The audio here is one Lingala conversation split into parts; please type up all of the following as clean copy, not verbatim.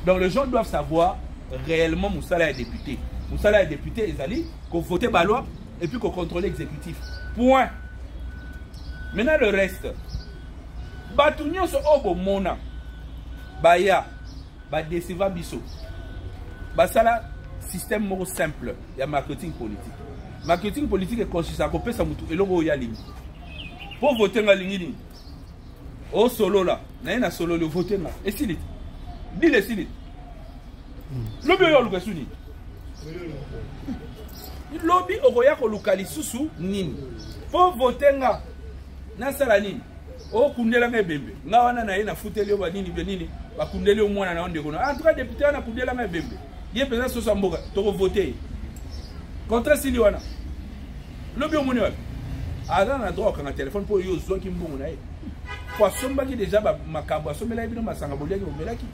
Donc les gens doivent savoir réellement Moussala est député. Moussala est député, ils allaient qu'on vote la loi et puis qu'on contrôle l'exécutif. Point. Maintenant le reste. Batounion so obo mona. Baya. Ba déceva biso. Basala système moro simple. Il y a marketing politique. Marketing politique est consistant à couper sa moutou et l'ogo ya ligne. Pour voter la ligne. Au solo là. N'a solo le voter là. Et si lit. Dis le si lit. Lobby yo luka suni. Lobby okoya ko lukali susu nini. Pour voter nga. Na sala nini. O kundela nga bembe. Nga wana na ina futeli ba nini be nini. Ba kundeli o mwana na onde kono. En tout cas député wana kundela nga bembe. Ye pesa so samboka to voter. Contre sili wana. Lobby o moni wa. Ada na droit quand téléphone pour yo zo ki mbongo na ye. Kwa somba ki déjà ba makambo somela bino masanga bolia ki omelaki.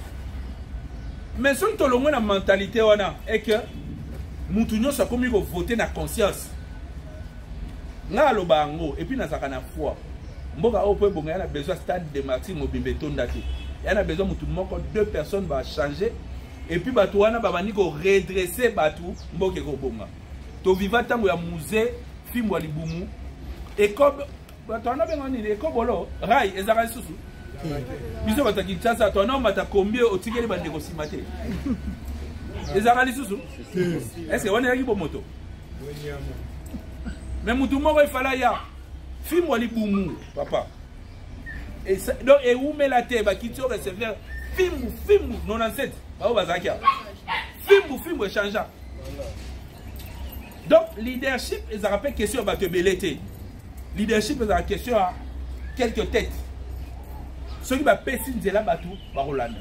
Mais si on a la mentalité et que nous sommes comme voter na conscience. Nga lo bango et puis na zakana foi. Mboka au point bon, il y a besoin stade de Martin Mobimbe Tondati. Il y a besoin mutu moko deux personnes va changer et puis batu wana ba bani ko redresser batu mboke ko bonga. To viva tango ya musée fimwa libumu et comme batu wana bengani et comme bolo rai ezaka susu. Biso bataki tshasa to na mata combien otikeli ba négocier. Ezaka lisusu. Est-ce on est qui moto? Mais mutu moko il fallait ya film libumu papa. Et donc et où met la tête ba qui tu recevoir film 97 ba bazakia. Film changeant. Donc leadership ils rappellent question ba te belete. Leadership ils rappellent question à quelques têtes. Ceux qui va passer là batu ba Rolanda.